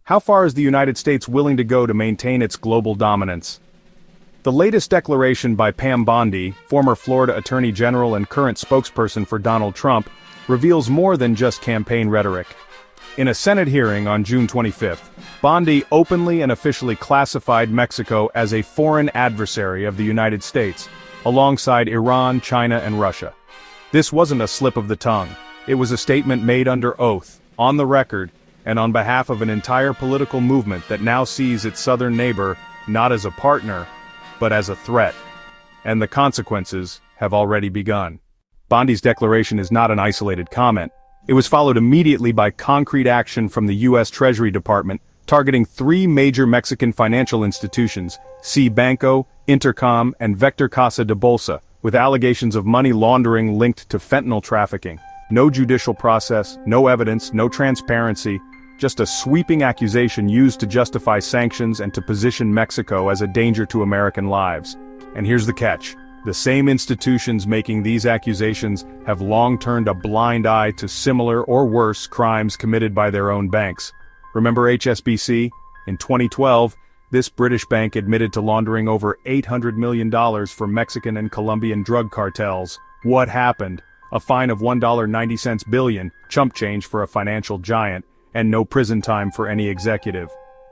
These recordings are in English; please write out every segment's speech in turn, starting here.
How far is the United States willing to go to maintain its global dominance? The latest declaration by Pam Bondi, former Florida Attorney General and current spokesperson for Donald Trump, reveals more than just campaign rhetoric. In a Senate hearing on June 25, Bondi openly and officially classified Mexico as a foreign adversary of the United States, alongside Iran, China, and Russia. This wasn't a slip of the tongue. It was a statement made under oath, on the record, and on behalf of an entire political movement that now sees its southern neighbor not as a partner, but as a threat. And the consequences have already begun. Bondi's declaration is not an isolated comment. It was followed immediately by concrete action from the U.S. Treasury Department, targeting three major Mexican financial institutions, Banco, Intercom, and Vector Casa de Bolsa, with allegations of money laundering linked to fentanyl trafficking. No judicial process, no evidence, no transparency, just a sweeping accusation used to justify sanctions and to position Mexico as a danger to American lives. And here's the catch. The same institutions making these accusations have long turned a blind eye to similar or worse crimes committed by their own banks. Remember HSBC? In 2012, this British bank admitted to laundering over $800 million for Mexican and Colombian drug cartels. What happened? A fine of $1.90 billion, chump change for a financial giant, and no prison time for any executive.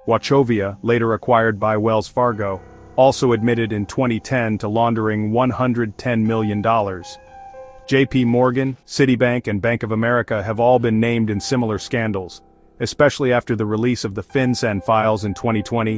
Wachovia, later acquired by Wells Fargo, also admitted in 2010 to laundering $110 million. JP Morgan, Citibank, and Bank of America have all been named in similar scandals, especially after the release of the FinCEN files in 2020,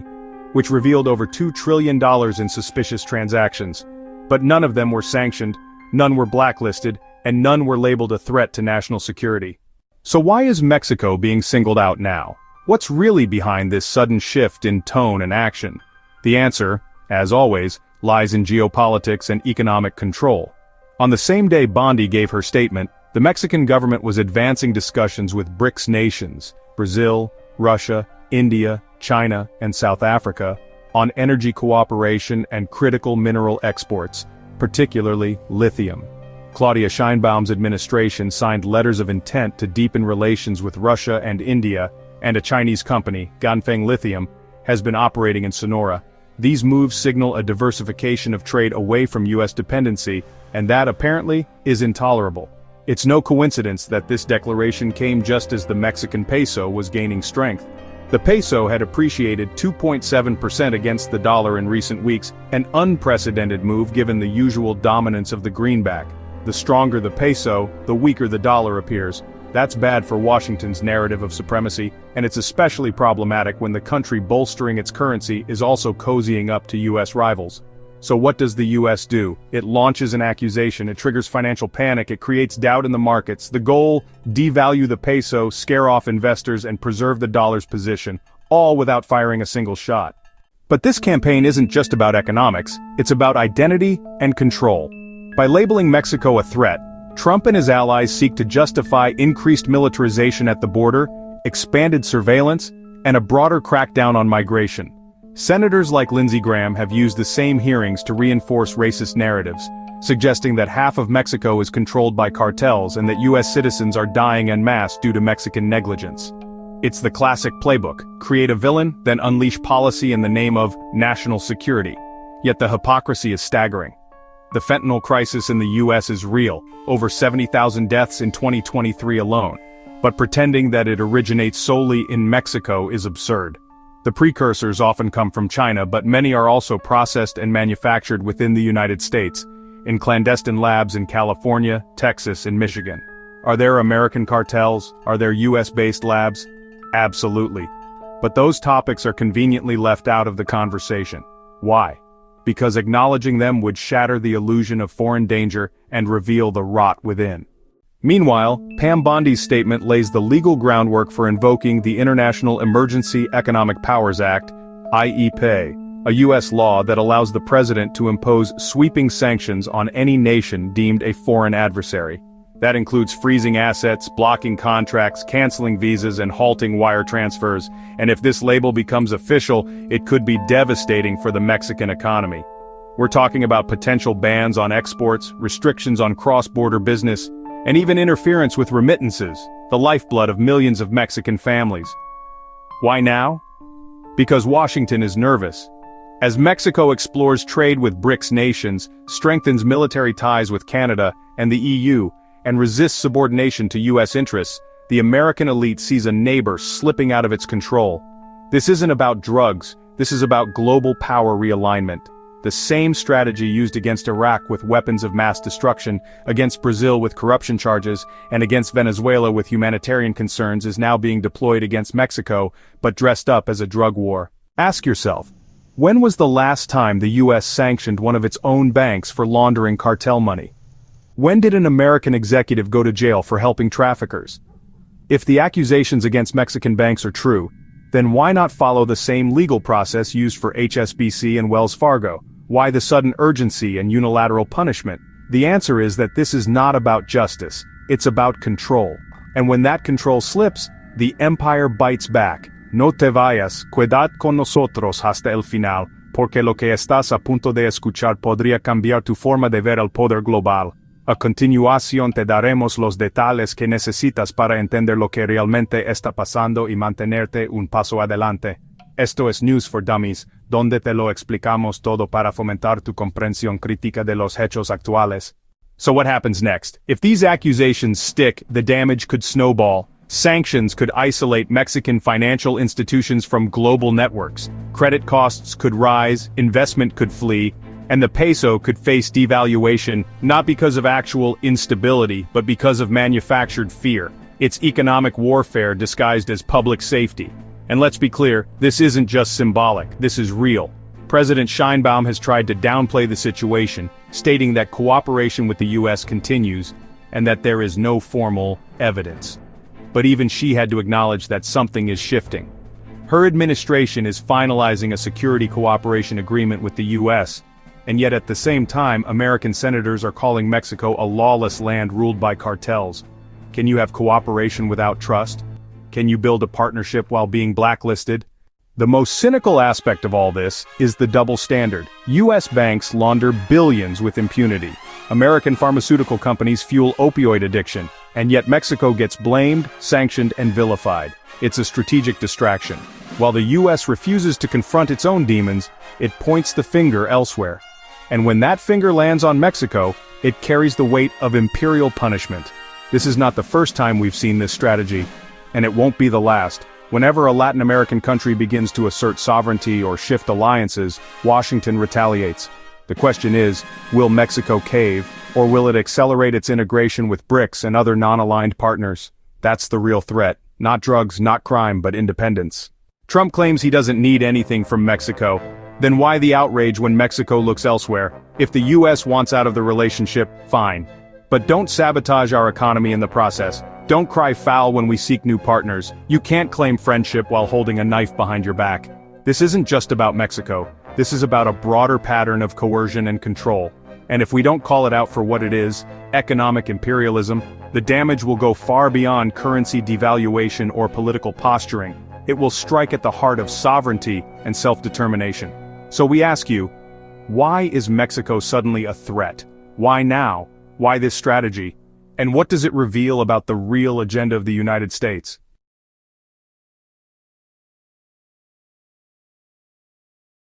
which revealed over $2 trillion in suspicious transactions. But none of them were sanctioned, none were blacklisted, and none were labeled a threat to national security. So why is Mexico being singled out now? What's really behind this sudden shift in tone and action? The answer, as always, lies in geopolitics and economic control. On the same day Bondi gave her statement, the Mexican government was advancing discussions with BRICS nations, Brazil, Russia, India, China, and South Africa, on energy cooperation and critical mineral exports, particularly lithium. Claudia Sheinbaum's administration signed letters of intent to deepen relations with Russia and India, and a Chinese company, Ganfeng Lithium, has been operating in Sonora. These moves signal a diversification of trade away from U.S. dependency, and that apparently is intolerable. It's no coincidence that this declaration came just as the Mexican peso was gaining strength. The peso had appreciated 2.7% against the dollar in recent weeks, an unprecedented move given the usual dominance of the greenback. The stronger the peso, the weaker the dollar appears. That's bad for Washington's narrative of supremacy, and it's especially problematic when the country bolstering its currency is also cozying up to U.S. rivals. So what does the U.S. do? It launches an accusation, it triggers financial panic, it creates doubt in the markets. The goal, devalue the peso, scare off investors, and preserve the dollar's position, all without firing a single shot. But this campaign isn't just about economics, it's about identity and control. By labeling Mexico a threat, Trump and his allies seek to justify increased militarization at the border, expanded surveillance, and a broader crackdown on migration. Senators like Lindsey Graham have used the same hearings to reinforce racist narratives, suggesting that half of Mexico is controlled by cartels and that U.S. citizens are dying en masse due to Mexican negligence. It's the classic playbook: create a villain, then unleash policy in the name of national security. Yet the hypocrisy is staggering. The fentanyl crisis in the U.S. is real, over 70,000 deaths in 2023 alone. But pretending that it originates solely in Mexico is absurd. The precursors often come from China, but many are also processed and manufactured within the United States, in clandestine labs in California, Texas, and Michigan. Are there American cartels? Are there US-based labs? Absolutely. But those topics are conveniently left out of the conversation. Why? Because acknowledging them would shatter the illusion of foreign danger and reveal the rot within. Meanwhile, Pam Bondi's statement lays the legal groundwork for invoking the International Emergency Economic Powers Act, IEPA, a U.S. law that allows the president to impose sweeping sanctions on any nation deemed a foreign adversary. That includes freezing assets, blocking contracts, canceling visas, and halting wire transfers. And if this label becomes official, it could be devastating for the Mexican economy. We're talking about potential bans on exports, restrictions on cross-border business, and even interference with remittances, the lifeblood of millions of Mexican families. Why now? Because Washington is nervous. As Mexico explores trade with BRICS nations, strengthens military ties with Canada and the EU, and resists subordination to U.S. interests, the American elite sees a neighbor slipping out of its control. This isn't about drugs, this is about global power realignment. The same strategy used against Iraq with weapons of mass destruction, against Brazil with corruption charges, and against Venezuela with humanitarian concerns is now being deployed against Mexico, but dressed up as a drug war. Ask yourself, when was the last time the U.S. sanctioned one of its own banks for laundering cartel money? When did an American executive go to jail for helping traffickers? If the accusations against Mexican banks are true, then why not follow the same legal process used for HSBC and Wells Fargo? Why the sudden urgency and unilateral punishment? The answer is that this is not about justice, it's about control. And when that control slips, the empire bites back. No te vayas, quedad con nosotros hasta el final, porque lo que estás a punto de escuchar podría cambiar tu forma de ver el poder global. A continuación te daremos los detalles que necesitas para entender lo que realmente está pasando y mantenerte un paso adelante. Esto es News for Dummies, donde te lo explicamos todo para fomentar tu comprensión crítica de los hechos actuales. So what happens next? If these accusations stick, the damage could snowball. Sanctions could isolate Mexican financial institutions from global networks. Credit costs could rise, investment could flee, and the peso could face devaluation, not because of actual instability, but because of manufactured fear. It's economic warfare disguised as public safety. And let's be clear, this isn't just symbolic, this is real. President Sheinbaum has tried to downplay the situation, stating that cooperation with the US continues, and that there is no formal evidence. But even she had to acknowledge that something is shifting. Her administration is finalizing a security cooperation agreement with the US, and yet at the same time, American senators are calling Mexico a lawless land ruled by cartels. Can you have cooperation without trust? Can you build a partnership while being blacklisted? The most cynical aspect of all this is the double standard. US banks launder billions with impunity. American pharmaceutical companies fuel opioid addiction, and yet Mexico gets blamed, sanctioned, and vilified. It's a strategic distraction. While the US refuses to confront its own demons, it points the finger elsewhere. And when that finger lands on Mexico, it carries the weight of imperial punishment. This is not the first time we've seen this strategy, and it won't be the last. Whenever a Latin American country begins to assert sovereignty or shift alliances, Washington retaliates. The question is, will Mexico cave, or will it accelerate its integration with BRICS and other non-aligned partners? That's the real threat. Not drugs, not crime, but independence. Trump claims he doesn't need anything from Mexico. Then why the outrage when Mexico looks elsewhere? If the US wants out of the relationship, fine. But don't sabotage our economy in the process. Don't cry foul when we seek new partners. You can't claim friendship while holding a knife behind your back. This isn't just about Mexico. This is about a broader pattern of coercion and control. And if we don't call it out for what it is, economic imperialism, the damage will go far beyond currency devaluation or political posturing. It will strike at the heart of sovereignty and self-determination. So we ask you, why is Mexico suddenly a threat? Why now? Why this strategy? And what does it reveal about the real agenda of the United States?